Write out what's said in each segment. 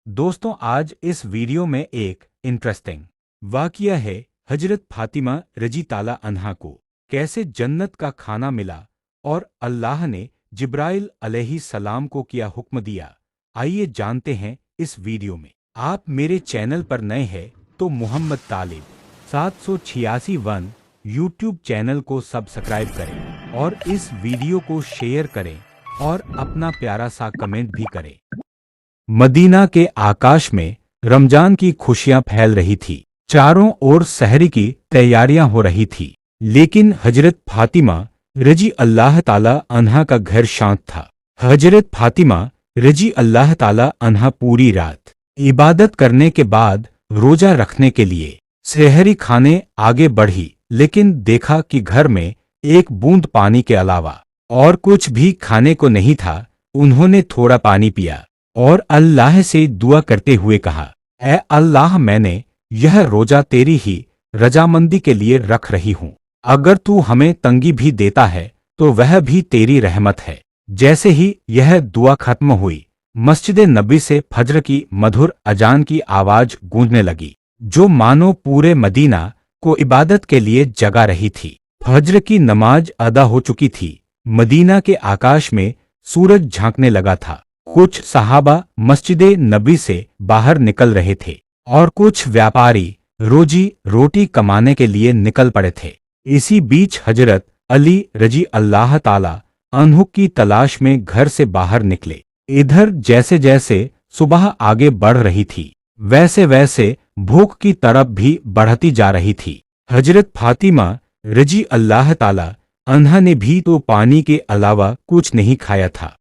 दोस्तों, आज इस वीडियो में एक इंटरेस्टिंग वाक़या है। हजरत फातिमा रजी ताला अन्हा को कैसे जन्नत का खाना मिला और अल्लाह ने जिब्राइल अलैहिस्सलाम को क्या हुक्म दिया, आइए जानते हैं इस वीडियो में। आप मेरे चैनल पर नए हैं तो मोहम्मद तालिब 786 यूट्यूब चैनल को सब्सक्राइब करें और इस वीडियो को शेयर करें और अपना प्यारा सा कमेंट भी करें। मदीना के आकाश में रमजान की खुशियां फैल रही थी। चारों ओर सहरी की तैयारियां हो रही थी, लेकिन हजरत फातिमा रजी अल्लाह ताला अन्हा का घर शांत था। हजरत फातिमा रजी अल्लाह ताला अन्हा पूरी रात इबादत करने के बाद रोजा रखने के लिए सहरी खाने आगे बढ़ी, लेकिन देखा कि घर में एक बूंद पानी के अलावा और कुछ भी खाने को नहीं था। उन्होंने थोड़ा पानी पिया और अल्लाह से दुआ करते हुए कहा, ऐ अल्लाह, मैंने यह रोजा तेरी ही रजामंदी के लिए रख रही हूँ। अगर तू हमें तंगी भी देता है तो वह भी तेरी रहमत है। जैसे ही यह दुआ खत्म हुई, मस्जिद नबी से फज्र की मधुर अजान की आवाज गूंजने लगी, जो मानो पूरे मदीना को इबादत के लिए जगा रही थी। फज्र की नमाज अदा हो चुकी थी। मदीना के आकाश में सूरज झांकने लगा था। कुछ सहाबा मस्जिद नबी से बाहर निकल रहे थे और कुछ व्यापारी रोजी रोटी कमाने के लिए निकल पड़े थे। इसी बीच हजरत अली रजी अल्लाह ताला अन्हु की तलाश में घर से बाहर निकले। इधर जैसे जैसे सुबह आगे बढ़ रही थी, वैसे वैसे भूख की तरफ भी बढ़ती जा रही थी। हजरत फातिमा रजी अल्लाह ताला अन्हा ने भी तो पानी के अलावा कुछ नहीं खाया था।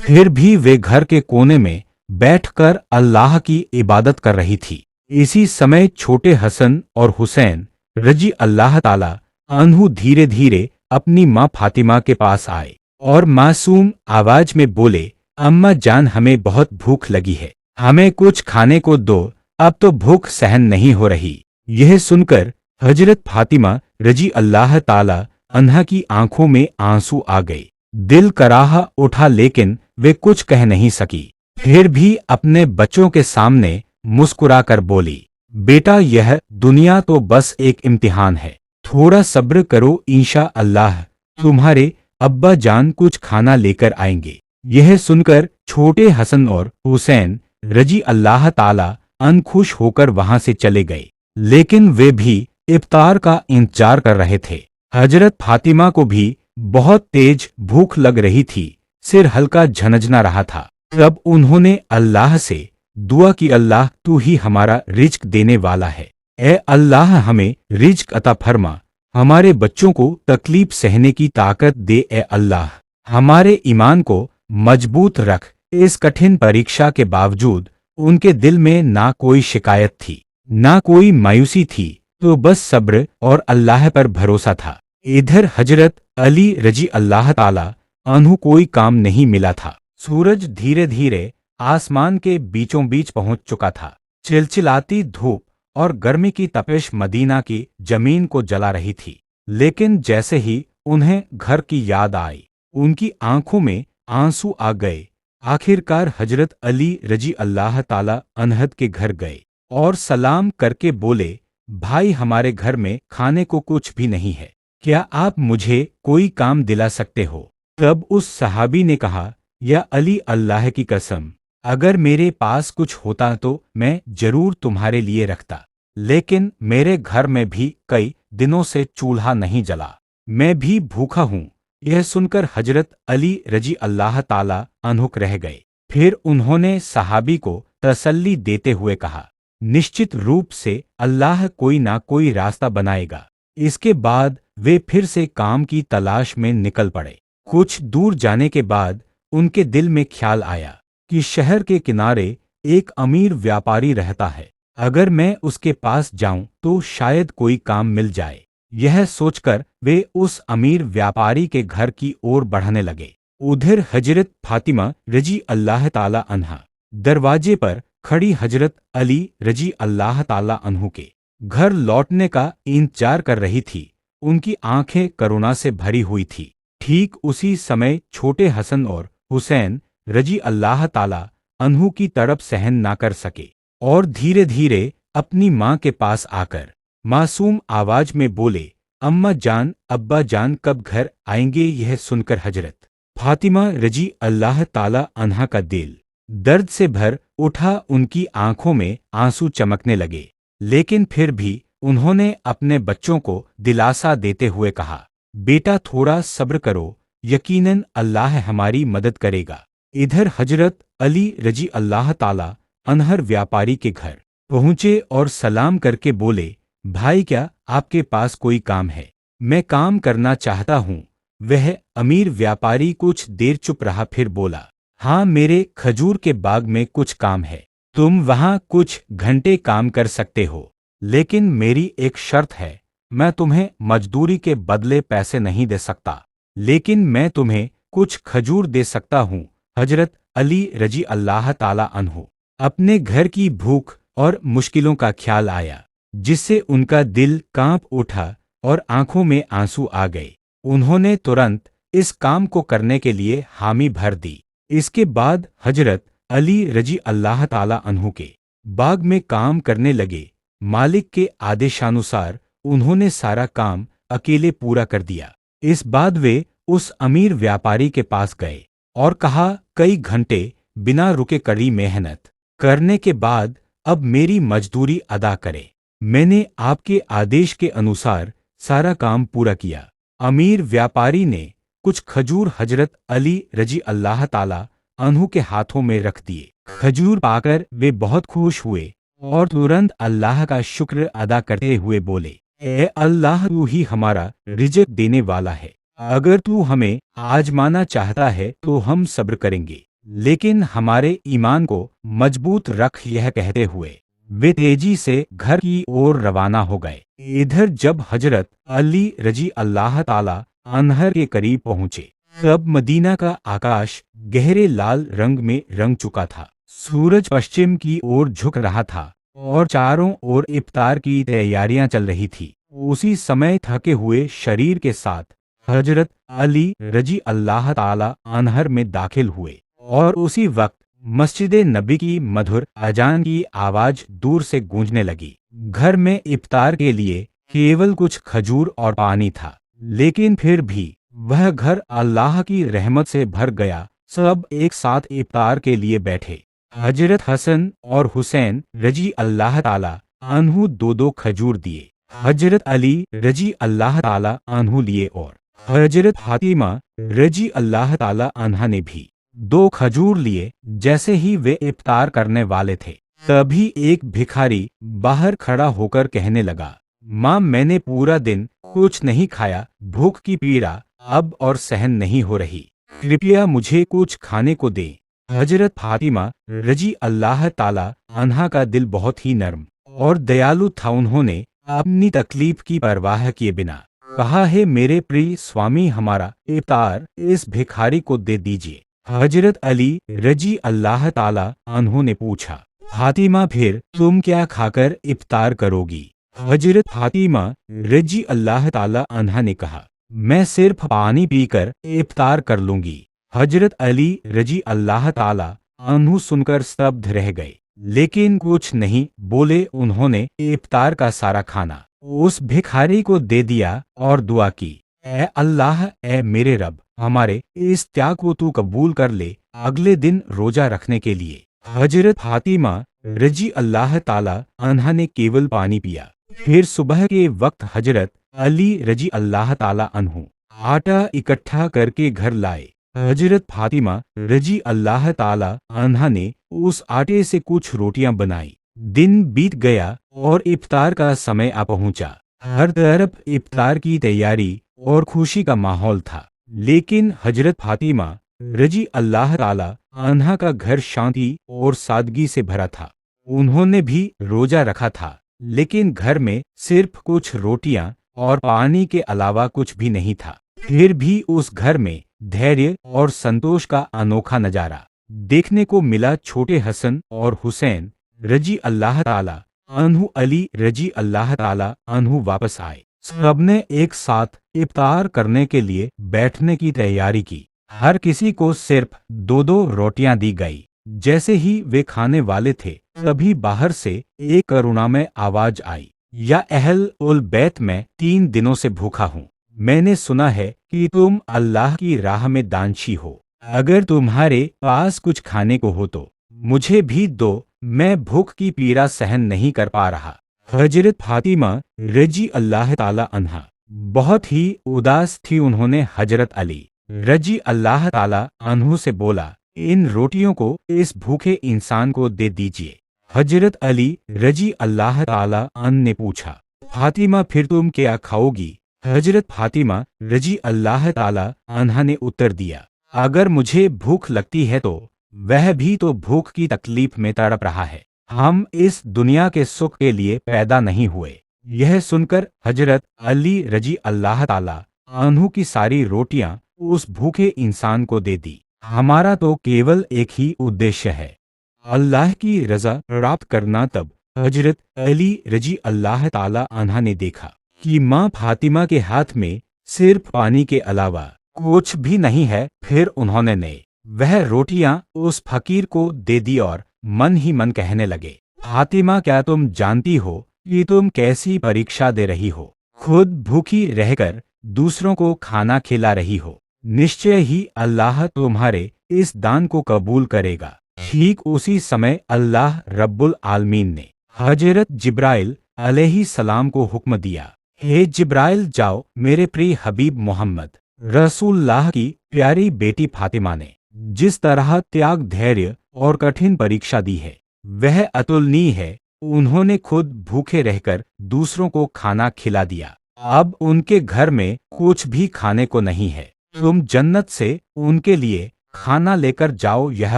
फिर भी वे घर के कोने में बैठकर अल्लाह की इबादत कर रही थी। इसी समय छोटे हसन और हुसैन रजी अल्लाह ताला अन्हु धीरे धीरे अपनी माँ फातिमा के पास आए और मासूम आवाज में बोले, अम्मा जान, हमें बहुत भूख लगी है, हमें कुछ खाने को दो, अब तो भूख सहन नहीं हो रही। यह सुनकर हजरत फातिमा रजी अल्लाह ताला अन्हा की आंखों में आंसू आ गए। दिल कराह उठा, लेकिन वे कुछ कह नहीं सकी। फिर भी अपने बच्चों के सामने मुस्कुराकर बोली, बेटा, यह दुनिया तो बस एक इम्तिहान है, थोड़ा सब्र करो, इंशा अल्लाह तुम्हारे अब्बा जान कुछ खाना लेकर आएंगे। यह सुनकर छोटे हसन और हुसैन रजी अल्लाह ताला अनखुश होकर वहां से चले गए, लेकिन वे भी इफ्तार का इंतजार कर रहे थे। हजरत फातिमा को भी बहुत तेज भूख लग रही थी, सिर हल्का झनझना रहा था। तब उन्होंने अल्लाह से दुआ की, अल्लाह, तू ही हमारा रिज्क देने वाला है, ए अल्लाह, हमें रिज्क अता फरमा, हमारे बच्चों को तकलीफ सहने की ताकत दे, ए अल्लाह, हमारे ईमान को मजबूत रख। इस कठिन परीक्षा के बावजूद उनके दिल में ना कोई शिकायत थी, ना कोई मायूसी थी, तो बस सब्र और अल्लाह पर भरोसा था। इधर हजरत अली रजी अल्लाह ताला अन्हु कोई काम नहीं मिला था। सूरज धीरे धीरे आसमान के बीचों बीच पहुंच चुका था। चिलचिलाती धूप और गर्मी की तपिश मदीना की जमीन को जला रही थी, लेकिन जैसे ही उन्हें घर की याद आई, उनकी आंखों में आंसू आ गए। आखिरकार हजरत अली रजी अल्लाह ताला अन्हद के घर गए और सलाम करके बोले, भाई, हमारे घर में खाने को कुछ भी नहीं है, क्या आप मुझे कोई काम दिला सकते हो? तब उस सहाबी ने कहा, या अली, अल्लाह की कसम, अगर मेरे पास कुछ होता तो मैं जरूर तुम्हारे लिए रखता, लेकिन मेरे घर में भी कई दिनों से चूल्हा नहीं जला, मैं भी भूखा हूँ। यह सुनकर हजरत अली रजी अल्लाह ताला अनहुक रह गए। फिर उन्होंने सहाबी को तसल्ली देते हुए कहा, निश्चित रूप से अल्लाह कोई ना कोई रास्ता बनाएगा। इसके बाद वे फिर से काम की तलाश में निकल पड़े। कुछ दूर जाने के बाद उनके दिल में ख्याल आया कि शहर के किनारे एक अमीर व्यापारी रहता है, अगर मैं उसके पास जाऊं तो शायद कोई काम मिल जाए। यह सोचकर वे उस अमीर व्यापारी के घर की ओर बढ़ने लगे। उधर हजरत फातिमा रजी अल्लाह ताला अन्हा दरवाजे पर खड़ी हजरत अली रजी अल्लाह ताला अन्हु के घर लौटने का इंतजार कर रही थी। उनकी आंखें करुणा से भरी हुई थी। ठीक उसी समय छोटे हसन और हुसैन रजी अल्लाह ताला अनहु की तरफ सहन ना कर सके और धीरे धीरे अपनी माँ के पास आकर मासूम आवाज में बोले, अम्मा जान अब्बा जान कब घर आएंगे। यह सुनकर हजरत फातिमा रजी अल्लाह ताला अन्हा का दिल दर्द से भर उठा। उनकी आंखों में आंसू चमकने लगे, लेकिन फिर भी उन्होंने अपने बच्चों को दिलासा देते हुए कहा, बेटा थोड़ा सब्र करो, यकीनन अल्लाह हमारी मदद करेगा। इधर हजरत अली रजी अल्लाह ताला अनहर व्यापारी के घर पहुंचे और सलाम करके बोले, भाई क्या आपके पास कोई काम है? मैं काम करना चाहता हूँ। वह अमीर व्यापारी कुछ देर चुप रहा, फिर बोला, हाँ मेरे खजूर के बाग में कुछ काम है। तुम वहाँ कुछ घंटे काम कर सकते हो, लेकिन मेरी एक शर्त है। मैं तुम्हें मजदूरी के बदले पैसे नहीं दे सकता, लेकिन मैं तुम्हें कुछ खजूर दे सकता हूँ। हजरत अली रजी अल्लाह ताला अन्हु अपने घर की भूख और मुश्किलों का ख्याल आया, जिससे उनका दिल कांप उठा और आंखों में आंसू आ गए। उन्होंने तुरंत इस काम को करने के लिए हामी भर दी। इसके बाद हजरत अली रजी अल्लाह ताला अन्हु के बाग में काम करने लगे। मालिक के आदेशानुसार उन्होंने सारा काम अकेले पूरा कर दिया। इस बाद वे उस अमीर व्यापारी के पास गए और कहा, कई घंटे बिना रुके कड़ी मेहनत करने के बाद अब मेरी मजदूरी अदा करें। मैंने आपके आदेश के अनुसार सारा काम पूरा किया। अमीर व्यापारी ने कुछ खजूर हजरत अली रजी अल्लाह ताला अन्हु के हाथों में रख दिए। खजूर पाकर वे बहुत खुश हुए और तुरंत अल्लाह का शुक्र अदा करते हुए बोले, ए अल्लाह तू ही हमारा रिज़्क़ देने वाला है। अगर तू हमें आजमाना चाहता है तो हम सब्र करेंगे, लेकिन हमारे ईमान को मजबूत रख। यह कहते हुए वे तेजी से घर की ओर रवाना हो गए। इधर जब हजरत अली रजी अल्लाह ताला अन्हर के करीब पहुंचे, तब मदीना का आकाश गहरे लाल रंग में रंग चुका था। सूरज पश्चिम की ओर झुक रहा था और चारों ओर इफ्तार की तैयारियां चल रही थी। उसी समय थके हुए शरीर के साथ हजरत अली रजी अल्लाह ताला अन्हर में दाखिल हुए और उसी वक्त मस्जिद नबी की मधुर अजान की आवाज दूर से गूंजने लगी। घर में इफ्तार के लिए केवल कुछ खजूर और पानी था, लेकिन फिर भी वह घर अल्लाह की रहमत से भर गया। सब एक साथ इफ्तार के लिए बैठे। हजरत हसन और हुसैन रजी अल्लाह ताला अन्हु दो दो खजूर दिए। हजरत अली रजी अल्लाह ताला अन्हु लिए और हजरत फातिमा रजी अल्लाह ताला अन्हा ने भी 2 खजूर लिए। जैसे ही वे इफ्तार करने वाले थे, तभी एक भिखारी बाहर खड़ा होकर कहने लगा, माँ मैंने पूरा दिन कुछ नहीं खाया, भूख की पीड़ा अब और सहन नहीं हो रही, कृपया मुझे कुछ खाने को दें। हजरत फातिमा रजी अल्लाह ताला अन्हा का दिल बहुत ही नर्म और दयालु था। उन्होंने अपनी तकलीफ की परवाह किए बिना कहा, है मेरे प्रिय स्वामी, हमारा इफ्तार इस भिखारी को दे दीजिए। हजरत अली रजी अल्लाह ताला अन्हों ने पूछा, फातिमा फिर तुम क्या खाकर इफ्तार करोगी? हजरत फातिमा रजी अल्लाह ताला अन्हा ने कहा, मैं सिर्फ पानी पीकर इफ्तार कर लूंगी। हजरत अली रजी अल्लाह ताला अन्हु सुनकर स्तब्ध रह गए, लेकिन कुछ नहीं बोले। उन्होंने इफ्तार का सारा खाना उस भिखारी को दे दिया और दुआ की, ए अल्लाह, ए मेरे रब, हमारे इस त्याग को तू कबूल कर ले, अगले दिन रोजा रखने के लिए। हजरत फातिमा रजी अल्लाह ताला अन्हा ने केवल पानी पिया। फिर सुबह के वक्त हजरत अली रजी अल्लाह ताला अन्हु आटा इकट्ठा करके घर लाए। हजरत फातिमा रजी अल्लाह ताला अन्हा ने उस आटे से कुछ रोटियां बनाई। दिन बीत गया और इफ्तार का समय आ पहुंचा। हर तरफ इफ्तार की तैयारी और खुशी का माहौल था, लेकिन हजरत फातिमा रजी अल्लाह ताला अन्हा का घर शांति और सादगी से भरा था। उन्होंने भी रोजा रखा था, लेकिन घर में सिर्फ कुछ रोटियां और पानी के अलावा कुछ भी नहीं था। फिर भी उस घर में धैर्य और संतोष का अनोखा नजारा देखने को मिला। छोटे हसन और हुसैन रजी अल्लाह ताला अन्हु अली रजी अल्लाह ताला अन्हु वापस आए। सबने एक साथ इफ्तार करने के लिए बैठने की तैयारी की। हर किसी को सिर्फ 2-2 रोटियां दी गई। जैसे ही वे खाने वाले थे तभी बाहर से एक करुणामय आवाज आई, या अहल उल बैत, मैं 3 दिनों से भूखा हूँ। मैंने सुना है कि तुम अल्लाह की राह में दानशी हो। अगर तुम्हारे पास कुछ खाने को हो तो मुझे भी दो, मैं भूख की पीड़ा सहन नहीं कर पा रहा। हजरत फातिमा रजी अल्लाह ताला अन्हा बहुत ही उदास थी। उन्होंने हजरत अली रजी अल्लाह ताला अन्हु से बोला, इन रोटियों को इस भूखे इंसान को दे दीजिए। हजरत अली रजी अल्लाह ताला अन्ह ने पूछा, फातिमा फिर तुम क्या खाओगी? हजरत फातिमा रजी अल्लाह ताला अन्हा ने उत्तर दिया, अगर मुझे भूख लगती है तो वह भी तो भूख की तकलीफ में तड़प रहा है। हम इस दुनिया के सुख के लिए पैदा नहीं हुए। यह सुनकर हजरत अली रजी अल्लाह ताला अन्हु की सारी रोटियां उस भूखे इंसान को दे दी। हमारा तो केवल एक ही उद्देश्य है, अल्लाह की रजा प्राप्त करना। तब हजरत अली रजी अल्लाह ताला अन्हा ने देखा कि माँ फातिमा के हाथ में सिर्फ पानी के अलावा कुछ भी नहीं है। फिर उन्होंने वह रोटियां उस फकीर को दे दी और मन ही मन कहने लगे, फातिमा, क्या तुम जानती हो कि तुम कैसी परीक्षा दे रही हो? खुद भूखी रहकर दूसरों को खाना खिला रही हो। निश्चय ही अल्लाह तुम्हारे इस दान को कबूल करेगा। ठीक उसी समय अल्लाह रब्बुल आलमीन ने हजरत जिब्राइल अलैहिस्सलाम को हुक्म दिया, हे जिब्राइल, जाओ, मेरे प्रिय हबीब मोहम्मद रसूलुल्लाह की प्यारी बेटी फातिमा ने जिस तरह त्याग, धैर्य और कठिन परीक्षा दी है वह अतुलनीय है। उन्होंने खुद भूखे रहकर दूसरों को खाना खिला दिया। अब उनके घर में कुछ भी खाने को नहीं है। तुम जन्नत से उनके लिए खाना लेकर जाओ। यह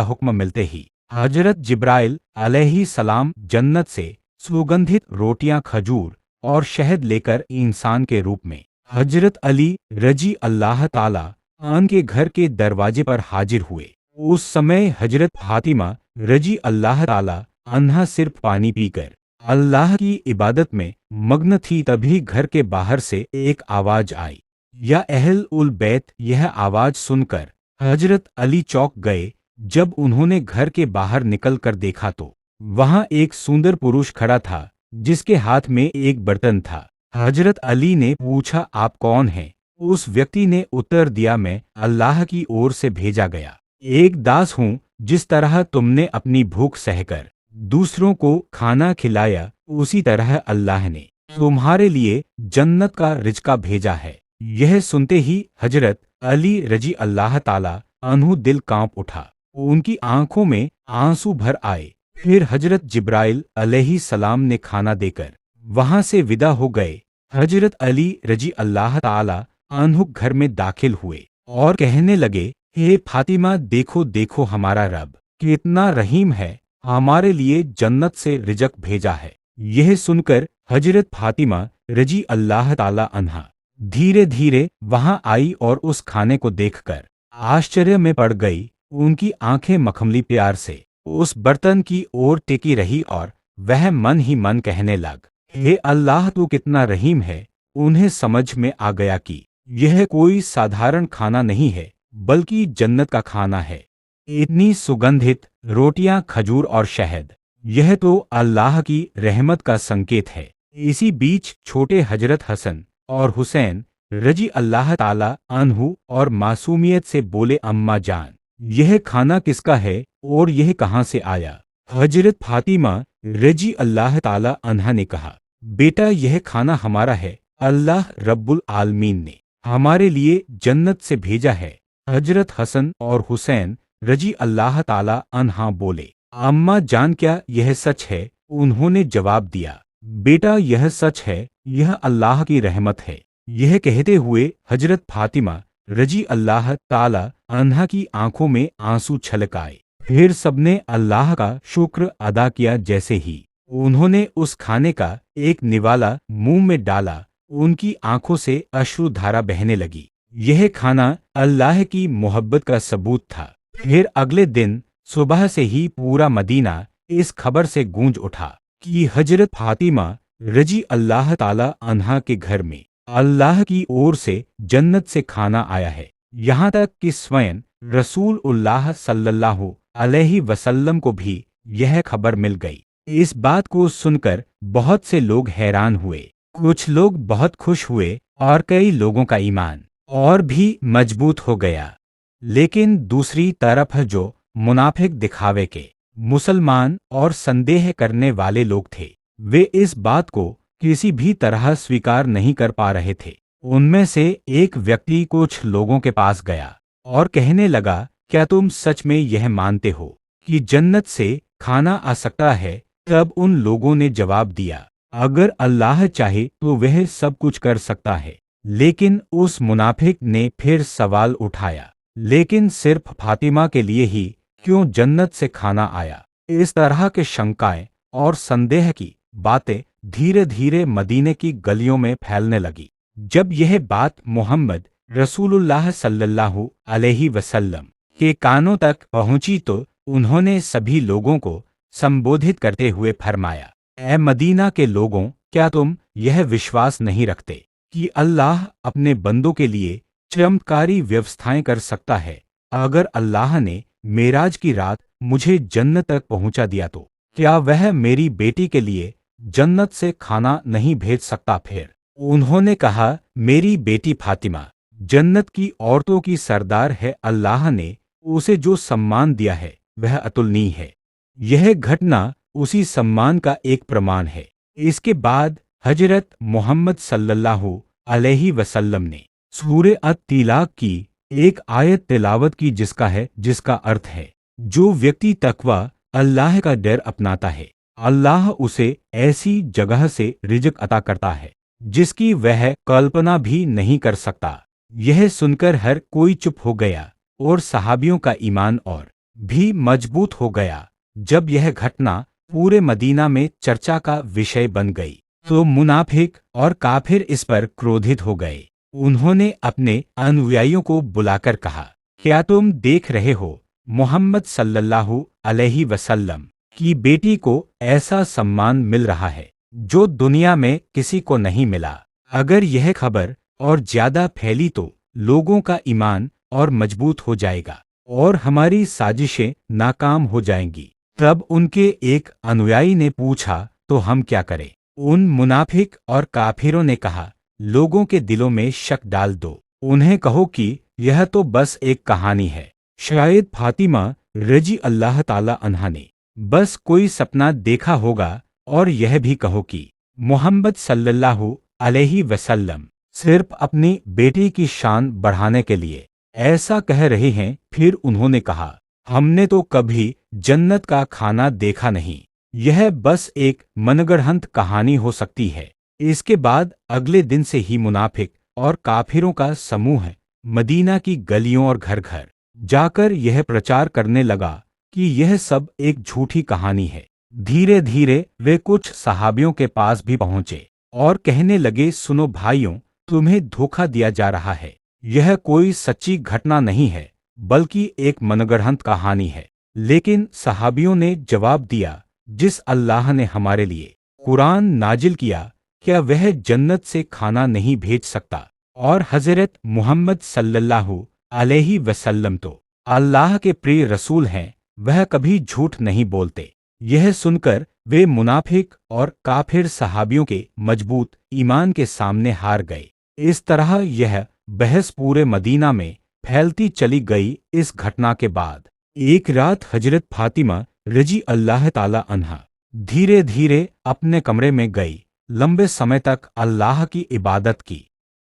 हुक्म मिलते ही हजरत जिब्राइल अलैहिस्सलाम जन्नत से सुगंधित रोटियां, खजूर और शहद लेकर इंसान के रूप में हजरत अली रजी अल्लाह ताला अन्ह के घर के दरवाजे पर हाजिर हुए। उस समय हजरत फातिमा रजी अल्लाह ताला अन्हा सिर्फ पानी पीकर अल्लाह की इबादत में मग्न थी। तभी घर के बाहर से एक आवाज आई, या अहल उल बैत। यह आवाज सुनकर हजरत अली चौंक गए। जब उन्होंने घर के बाहर निकलकर देखा तो वहां एक सुंदर पुरुष खड़ा था जिसके हाथ में एक बर्तन था। हजरत अली ने पूछा, आप कौन हैं? उस व्यक्ति ने उत्तर दिया, मैं अल्लाह की ओर से भेजा गया एक दास हूँ। जिस तरह तुमने अपनी भूख सहकर दूसरों को खाना खिलाया, उसी तरह अल्लाह ने तुम्हारे लिए जन्नत का रिज़्क़ भेजा है। यह सुनते ही हजरत अली रजी अल्लाह ताला अन्हु दिल कांप उठा। उनकी आंखों में आंसू भर आए। फिर हजरत जिब्राइल अलैहिस्सलाम ने खाना देकर वहां से विदा हो गए। हजरत अली रजी अल्लाह ताला अन्हु घर में दाखिल हुए और कहने लगे, हे फातिमा, देखो देखो, हमारा रब कितना रहीम है, हमारे लिए जन्नत से रिज़्क़ भेजा है। यह सुनकर हजरत फातिमा रजी अल्लाह ताला अन्हा धीरे धीरे वहां आई और उस खाने को देखकर आश्चर्य में पड़ गई। उनकी आंखें मखमली प्यार से उस बर्तन की ओर टिकी रही और वह मन ही मन कहने लग, हे अल्लाह, तू कितना रहीम है। उन्हें समझ में आ गया कि यह कोई साधारण खाना नहीं है बल्कि जन्नत का खाना है। इतनी सुगंधित रोटियां, खजूर और शहद, यह तो अल्लाह की रहमत का संकेत है। इसी बीच छोटे हजरत हसन और हुसैन रजी अल्लाह ताला अन्हु और मासूमियत से बोले, अम्मा जान, यह खाना किसका है और यह कहाँ से आया? हजरत फातिमा रजी अल्लाह ताला अन्हा ने कहा, बेटा, यह खाना हमारा है। अल्लाह रब्बुल आलमीन ने हमारे लिए जन्नत से भेजा है। हजरत हसन और हुसैन रजी अल्लाह ताला अन्हा बोले, अम्मा जान, क्या यह सच है? उन्होंने जवाब दिया, बेटा, यह सच है, यह अल्लाह की रहमत है। यह कहते हुए हजरत फातिमा रजी अल्लाह ताला अन्हा की आंखों में आंसू छलक आए। फिर सबने अल्लाह का शुक्र अदा किया। जैसे ही उन्होंने उस खाने का एक निवाला मुंह में डाला, उनकी आंखों से अश्रुधारा बहने लगी। यह खाना अल्लाह की मोहब्बत का सबूत था। फिर अगले दिन सुबह से ही पूरा मदीना इस खबर से गूंज उठा कि हजरत फातिमा रजी अल्लाह ताला अन्हा के घर में अल्लाह की ओर से जन्नत से खाना आया है। यहाँ तक कि स्वयं रसूलुल्लाह सल्लल्लाहु अलैहि वसल्लम को भी यह खबर मिल गई। इस बात को सुनकर बहुत से लोग हैरान हुए। कुछ लोग बहुत खुश हुए और कई लोगों का ईमान और भी मजबूत हो गया। लेकिन दूसरी तरफ जो मुनाफिक दिखावे के, मुसलमान और संदेह करने वाले लोग थे, वे इस बात को किसी भी तरह स्वीकार नहीं कर पा रहे थे। उनमें से एक व्यक्ति कुछ लोगों के पास गया और कहने लगा, क्या तुम सच में यह मानते हो कि जन्नत से खाना आ सकता है? तब उन लोगों ने जवाब दिया, अगर अल्लाह चाहे तो वह सब कुछ कर सकता है। लेकिन उस मुनाफिक ने फिर सवाल उठाया, लेकिन सिर्फ फातिमा के लिए ही क्यों जन्नत से खाना आया? इस तरह के शंकाएं और संदेह की बातें धीरे धीरे मदीने की गलियों में फैलने लगी। जब यह बात मोहम्मद रसूलुल्लाह सल्लल्लाहु अलैहि वसल्लम के कानों तक पहुंची तो उन्होंने सभी लोगों को संबोधित करते हुए फरमाया, ऐ मदीना के लोगों, क्या तुम यह विश्वास नहीं रखते कि अल्लाह अपने बंदों के लिए चमत्कारी व्यवस्थाएं कर सकता है? अगर अल्लाह ने मेराज की रात मुझे जन्नत तक पहुंचा दिया तो क्या वह मेरी बेटी के लिए जन्नत से खाना नहीं भेज सकता? फिर उन्होंने कहा, मेरी बेटी फातिमा जन्नत की औरतों की सरदार है। अल्लाह ने उसे जो सम्मान दिया है वह अतुलनीय है। यह घटना उसी सम्मान का एक प्रमाण है। इसके बाद हजरत मोहम्मद सल्लल्लाहु अलैहि वसल्लम ने सूरे अत-तिलाक की एक आयत तिलावत की जिसका अर्थ है, जो व्यक्ति तकवा अल्लाह का डर अपनाता है, अल्लाह उसे ऐसी जगह से रिज़्क अता करता है जिसकी वह कल्पना भी नहीं कर सकता। यह सुनकर हर कोई चुप हो गया और सहाबियों का ईमान और भी मजबूत हो गया। जब यह घटना पूरे मदीना में चर्चा का विषय बन गई तो मुनाफिक और काफिर इस पर क्रोधित हो गए। उन्होंने अपने अनुयायियों को बुलाकर कहा, क्या तुम देख रहे हो मोहम्मद सल्लल्लाहु अलैहि वसल्लम की बेटी को ऐसा सम्मान मिल रहा है जो दुनिया में किसी को नहीं मिला। अगर यह खबर और ज्यादा फैली तो लोगों का ईमान और मजबूत हो जाएगा और हमारी साजिशें नाकाम हो जाएंगी। तब उनके एक अनुयायी ने पूछा, तो हम क्या करें? उन मुनाफिक और काफिरों ने कहा, लोगों के दिलों में शक डाल दो। उन्हें कहो कि यह तो बस एक कहानी है। शायद फातिमा रजी अल्लाह ताला अन्हा ने बस कोई सपना देखा होगा। और यह भी कहो कि मोहम्मद सल्लल्लाहु अलैहि वसल्लम सिर्फ अपनी बेटी की शान बढ़ाने के लिए ऐसा कह रहे हैं। फिर उन्होंने कहा, हमने तो कभी जन्नत का खाना देखा नहीं, यह बस एक मनगढ़ंत कहानी हो सकती है। इसके बाद अगले दिन से ही मुनाफिक और काफिरों का समूह मदीना की गलियों और घर घर जाकर यह प्रचार करने लगा कि यह सब एक झूठी कहानी है। धीरे धीरे वे कुछ सहाबियों के पास भी पहुंचे और कहने लगे, सुनो भाइयों, तुम्हें धोखा दिया जा रहा है। यह कोई सच्ची घटना नहीं है बल्कि एक मनगढ़ंत कहानी है। लेकिन सहाबियों ने जवाब दिया, जिस अल्लाह ने हमारे लिए कुरान नाजिल किया, क्या वह जन्नत से खाना नहीं भेज सकता? और हजरत मोहम्मद सल्लल्लाहु अलैहि वसल्लम तो अल्लाह के प्रिय रसूल हैं, वह कभी झूठ नहीं बोलते। यह सुनकर वे मुनाफिक और काफिर सहाबियों के मजबूत ईमान के सामने हार गए। इस तरह यह बहस पूरे मदीना में फैलती चली गई। इस घटना के बाद एक रात हजरत फातिमा रजी अल्लाह ताला अन्हा धीरे धीरे अपने कमरे में गई। लंबे समय तक अल्लाह की इबादत की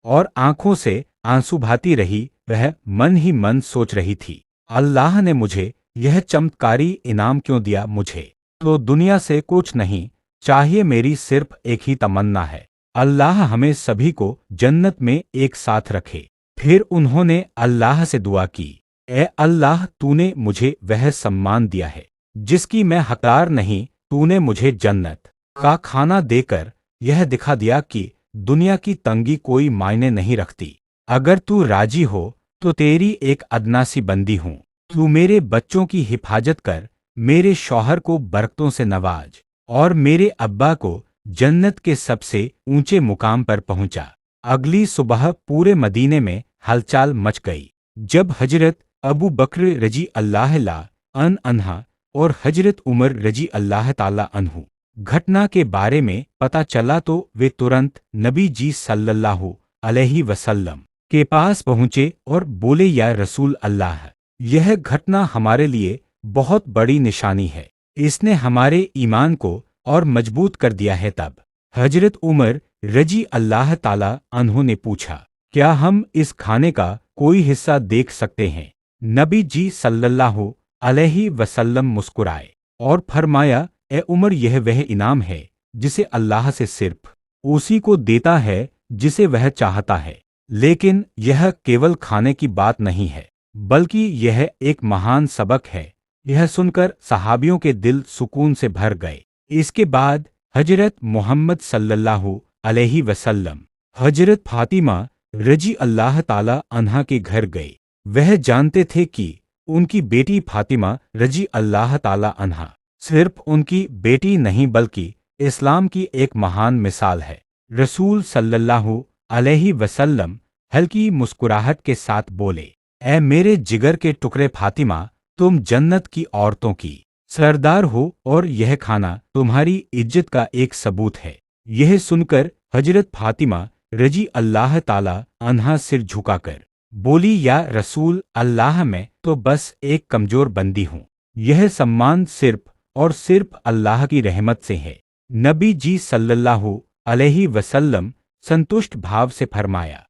और आंखों से आंसू बहाती रही। वह मन ही मन सोच रही थी, अल्लाह ने मुझे यह चमत्कारी इनाम क्यों दिया? मुझे तो दुनिया से कुछ नहीं चाहिए, मेरी सिर्फ एक ही तमन्ना है, अल्लाह हमें सभी को जन्नत में एक साथ रखे। फिर उन्होंने अल्लाह से दुआ की, ए अल्लाह, तूने मुझे वह सम्मान दिया है जिसकी मैं हकदार नहीं। तूने मुझे जन्नत का खाना देकर यह दिखा दिया कि दुनिया की तंगी कोई मायने नहीं रखती। अगर तू राजी हो तो तेरी एक अदनासी बंदी हूँ। तू मेरे बच्चों की हिफाजत कर, मेरे शौहर को बरकतों से नवाज और मेरे अब्बा को जन्नत के सबसे ऊंचे मुकाम पर पहुंचा। अगली सुबह पूरे मदीने में हलचल मच गई। जब हजरत अबू बकर रजी अल्लाह अन्हा और हजरत उमर रजी अल्लाह ताला अन्हु घटना के बारे में पता चला तो वे तुरंत नबी जी सल्लल्लाहु अलैहि वसल्लम के पास पहुँचे और बोले, या रसूल अल्लाह, यह घटना हमारे लिए बहुत बड़ी निशानी है। इसने हमारे ईमान को और मजबूत कर दिया है। तब हजरत उमर रजी अल्लाह ताला अन्हु ने पूछा, क्या हम इस खाने का कोई हिस्सा देख सकते हैं? नबी जी सल्लल्लाहु अलैहि वसल्लम मुस्कुराए और फरमाया, ए उमर, यह वह इनाम है जिसे अल्लाह से सिर्फ उसी को देता है जिसे वह चाहता है। लेकिन यह केवल खाने की बात नहीं है, बल्कि यह एक महान सबक है। यह सुनकर सहाबियों के दिल सुकून से भर गए। इसके बाद हजरत मोहम्मद सल्लल्लाहु अलैहि वसल्लम हजरत फातिमा रजी अल्लाह ताला अन्हा के घर गए। वह जानते थे कि उनकी बेटी फातिमा रजी अल्लाह ताला अन्हा सिर्फ उनकी बेटी नहीं बल्कि इस्लाम की एक महान मिसाल है। रसूल सल्लल्लाहु अलैहि वसल्लम हल्की मुस्कुराहट के साथ बोले, ऐ मेरे जिगर के टुकड़े फातिमा, तुम जन्नत की औरतों की सरदार हो और यह खाना तुम्हारी इज्जत का एक सबूत है। यह सुनकर हजरत फातिमा रजी अल्लाह ताला अन्हा सिर झुकाकर बोली, या रसूल अल्लाह, मैं तो बस एक कमजोर बंदी हूँ। यह सम्मान सिर्फ और सिर्फ अल्लाह की रहमत से है। नबी जी सल्लल्लाहु अलैहि वसल्लम संतुष्ट भाव से फरमाया,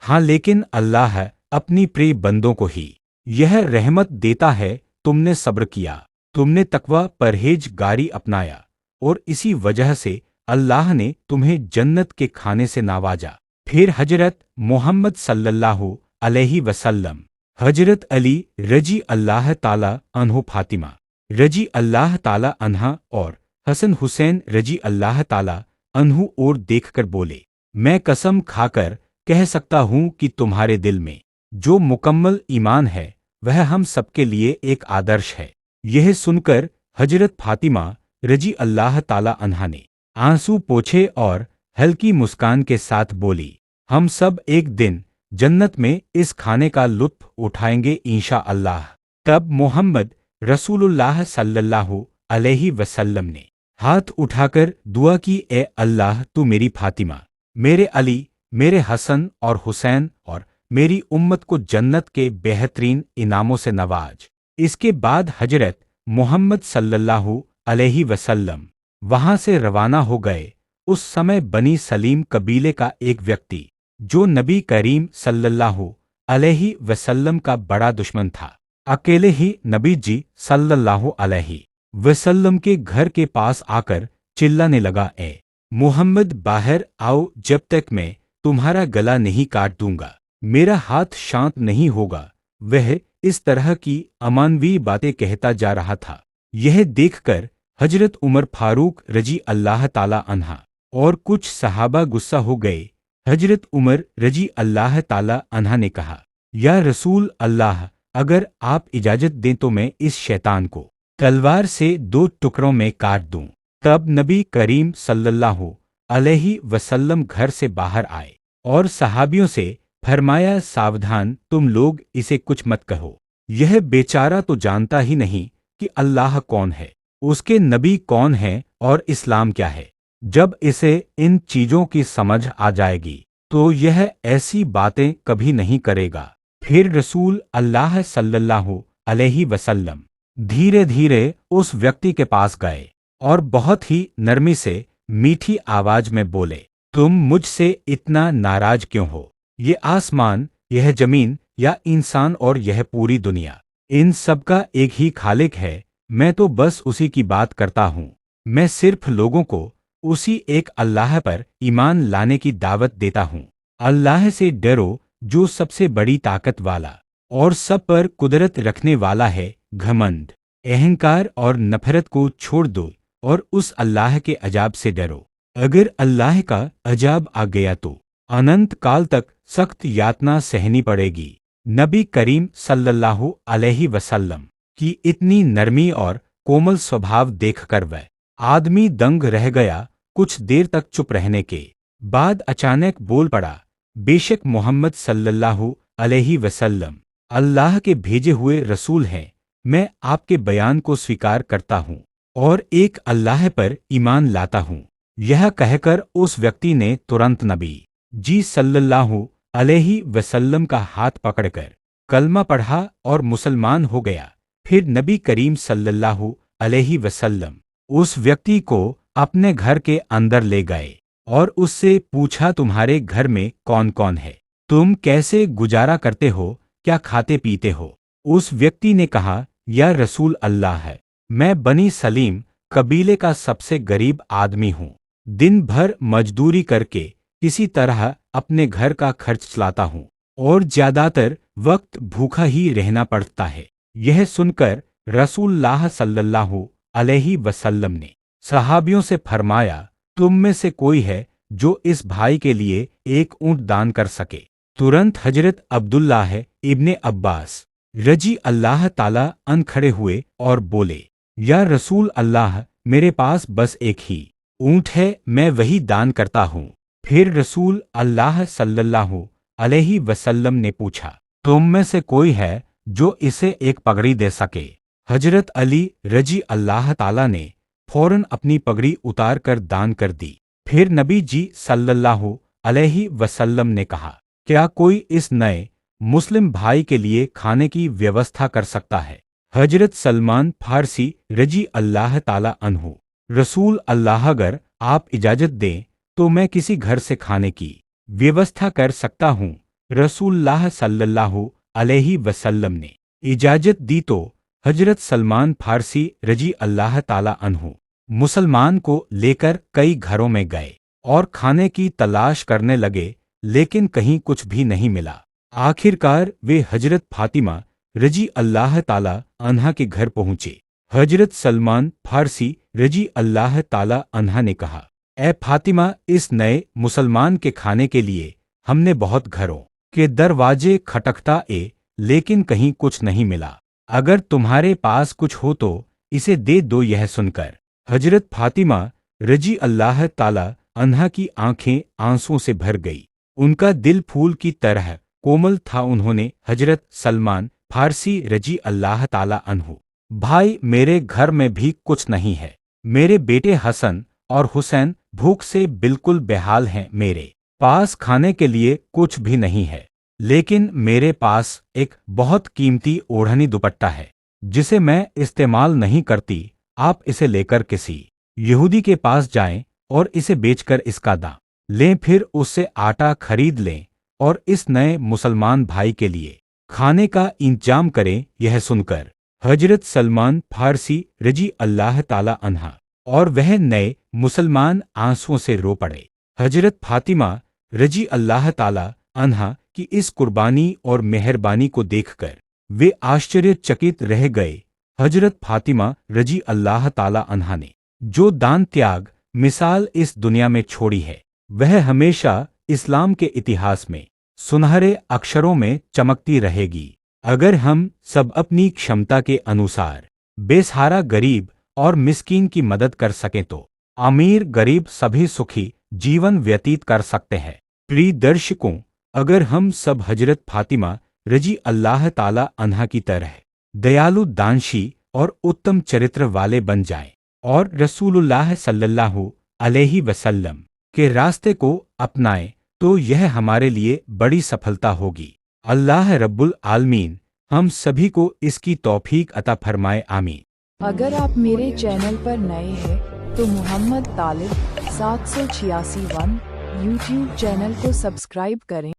हाँ, लेकिन अल्लाह अपनी प्रिय बंदों को ही यह रहमत देता है। तुमने सब्र किया, तुमने तकवा परहेजगारी अपनाया और इसी वजह से अल्लाह ने तुम्हें जन्नत के खाने से नवाजा। फिर हजरत मोहम्मद सल्लल्लाहु अलैहि वसल्लम हजरत अली रजी अल्लाह ताला अन्हु, फातिमा रजी अल्लाह ताला अन्हा और हसन हुसैन रजी अल्लाह ताला अन्हु और देखकर बोले, मैं कसम खाकर कह सकता हूँ कि तुम्हारे दिल में जो मुकम्मल ईमान है वह हम सबके लिए एक आदर्श है। यह सुनकर हजरत फातिमा रजी अल्लाह ताला अन्हा ने आंसू पोंछे और हल्की मुस्कान के साथ बोली, हम सब एक दिन जन्नत में इस खाने का लुत्फ उठाएंगे इंशा अल्लाह। तब मोहम्मद रसूलुल्लाह सल्लल्लाहु अलैहि वसल्लम ने हाथ उठाकर दुआ की, ए अल्लाह, तू मेरी फातिमा, मेरे अली, मेरे हसन और हुसैन और मेरी उम्मत को जन्नत के बेहतरीन इनामों से नवाज। इसके बाद हजरत मोहम्मद सल्लल्लाहु अलैहि वसल्लम वहां से रवाना हो गए। उस समय बनी सलीम कबीले का एक व्यक्ति, जो नबी करीम सल्लल्लाहु अलैहि वसल्लम का बड़ा दुश्मन था, अकेले ही नबी जी सल्लल्लाहु अलैहि वसल्लम के घर के पास आकर चिल्लाने लगा, ए मोहम्मद, बाहर आओ, जब तक मैं तुम्हारा गला नहीं काट दूंगा मेरा हाथ शांत नहीं होगा। वह इस तरह की अमानवीय बातें कहता जा रहा था। यह देखकर हजरत उमर फारूक रजी अल्लाह ताला अन्हा और कुछ सहाबा गुस्सा हो गए। हजरत उमर रजी अल्लाह ताला अन्हा ने कहा, या रसूल अल्लाह, अगर आप इजाजत दें तो मैं इस शैतान को तलवार से 2 टुकड़ों में काट दूं। तब नबी करीम सल्लल्लाहु अलैहि वसल्लम घर से बाहर आए और सहाबियों से फरमाया, सावधान, तुम लोग इसे कुछ मत कहो। यह बेचारा तो जानता ही नहीं कि अल्लाह कौन है, उसके नबी कौन है और इस्लाम क्या है। जब इसे इन चीजों की समझ आ जाएगी तो यह ऐसी बातें कभी नहीं करेगा। फिर रसूल अल्लाह सल्लल्लाहु अलैहि वसल्लम धीरे धीरे उस व्यक्ति के पास गए और बहुत ही नरमी से मीठी आवाज में बोले, तुम मुझसे इतना नाराज क्यों हो? ये आसमान, यह जमीन या इंसान और यह पूरी दुनिया, इन सब का एक ही खालिक है। मैं तो बस उसी की बात करता हूँ। मैं सिर्फ लोगों को उसी एक अल्लाह पर ईमान लाने की दावत देता हूँ। अल्लाह से डरो जो सबसे बड़ी ताकत वाला और सब पर कुदरत रखने वाला है। घमंड, अहंकार और नफरत को छोड़ दो और उस अल्लाह के अजाब से डरो। अगर अल्लाह का अजाब आ गया तो अनंत काल तक सख्त यातना सहनी पड़ेगी। नबी करीम सल्लल्लाहु अलैहि वसल्लम की इतनी नरमी और कोमल स्वभाव देखकर वह आदमी दंग रह गया। कुछ देर तक चुप रहने के बाद अचानक बोल पड़ा, बेशक मोहम्मद सल्लल्लाहु अलैहि वसल्लम अल्लाह के भेजे हुए रसूल हैं। मैं आपके बयान को स्वीकार करता हूँ और एक अल्लाह पर ईमान लाता हूँ। यह कहकर उस व्यक्ति ने तुरंत नबी जी सल्लल्लाहु अलैहि वसल्लम का हाथ पकड़कर कलमा पढ़ा और मुसलमान हो गया। फिर नबी करीम सल्लल्लाहु अलैहि वसल्लम उस व्यक्ति को अपने घर के अंदर ले गए और उससे पूछा, तुम्हारे घर में कौन कौन है? तुम कैसे गुजारा करते हो? क्या खाते पीते हो? उस व्यक्ति ने कहा, या रसूल अल्लाह है, मैं बनी सलीम कबीले का सबसे गरीब आदमी हूँ। दिन भर मजदूरी करके किसी तरह अपने घर का खर्च चलाता हूँ और ज्यादातर वक्त भूखा ही रहना पड़ता है। यह सुनकर रसूलुल्लाह सल्लल्लाहु अलैहि वसल्लम ने सहाबियों से फरमाया, तुम में से कोई है जो इस भाई के लिए एक ऊंट दान कर सके? तुरंत हजरत अब्दुल्लाह इब्ने अब्बास रजी अल्लाह ताला अन खड़े हुए और बोले, या रसूल अल्लाह, मेरे पास बस एक ही ऊंट है, मैं वही दान करता हूँ। फिर रसूल अल्लाह सल्लल्लाहु अलैहि वसल्लम ने पूछा, तुम में से कोई है जो इसे एक पगड़ी दे सके? हजरत अली रजी अल्लाह ताला ने फौरन अपनी पगड़ी उतार कर दान कर दी। फिर नबी जी सल्लल्लाहु अलैहि वसल्लम ने कहा, क्या कोई इस नए मुस्लिम भाई के लिए खाने की व्यवस्था कर सकता है? हजरत सलमान फारसी रजी अल्लाह ताला अन्हु, रसूल अल्लाह, अगर आप इजाजत दें तो मैं किसी घर से खाने की व्यवस्था कर सकता हूँ। रसूलुल्लाह सल्लल्लाहु अलैहि वसल्लम ने इजाजत दी तो हजरत सलमान फारसी रजी अल्लाह ताला अन्हु मुसलमान को लेकर कई घरों में गए और खाने की तलाश करने लगे, लेकिन कहीं कुछ भी नहीं मिला। आखिरकार वे हजरत फातिमा रजी अल्लाह ताला अन्हा के घर पहुंचे। हजरत सलमान फारसी रजी अल्लाह ताला अन्हा ने कहा, ए फातिमा, इस नए मुसलमान के खाने के लिए हमने बहुत घरों के दरवाजे खटखटाए, लेकिन कहीं कुछ नहीं मिला। अगर तुम्हारे पास कुछ हो तो इसे दे दो। यह सुनकर हजरत फातिमा रजी अल्लाह ताला अन्हा की आंखें आंसुओं से भर गई। उनका दिल फूल की तरह कोमल था। उन्होंने हजरत सलमान फारसी रजी अल्लाह ताला अन्हु, भाई, मेरे घर में भी कुछ नहीं है। मेरे बेटे हसन और हुसैन भूख से बिल्कुल बेहाल हैं। मेरे पास खाने के लिए कुछ भी नहीं है, लेकिन मेरे पास एक बहुत कीमती ओढ़नी दुपट्टा है जिसे मैं इस्तेमाल नहीं करती। आप इसे लेकर किसी यहूदी के पास जाएं और इसे बेचकर इसका दाम लें, फिर उससे आटा खरीद लें और इस नए मुसलमान भाई के लिए खाने का इंतजाम करें। यह सुनकर हजरत सलमान फारसी रजी अल्लाह ताला अन्हा और वह नए मुसलमान आंसुओं से रो पड़े। हजरत फातिमा रजी अल्लाह ताला अन्हा की इस कुर्बानी और मेहरबानी को देखकर वे आश्चर्यचकित रह गए। हजरत फातिमा रजी अल्लाह ताला अन्हा ने जो दान त्याग मिसाल इस दुनिया में छोड़ी है, वह हमेशा इस्लाम के इतिहास में सुनहरे अक्षरों में चमकती रहेगी। अगर हम सब अपनी क्षमता के अनुसार बेसहारा गरीब और मिस्कीन की मदद कर सकें तो अमीर गरीब सभी सुखी जीवन व्यतीत कर सकते हैं। प्रिय दर्शकों, अगर हम सब हजरत फातिमा रजी अल्लाह ताला अन्हा की तरह दयालु, दानशी और उत्तम चरित्र वाले बन जाएं और रसूलुल्लाह सल्लल्लाहु अलैहि वसल्लम के रास्ते को अपनाएं, तो यह हमारे लिए बड़ी सफलता होगी। अल्लाह रब्बुल आलमीन हम सभी को इसकी तौफीक अता फरमाए, आमीन। अगर आप मेरे चैनल पर नए हैं तो मोहम्मद तालिब 786 यूट्यूब चैनल को सब्सक्राइब करें।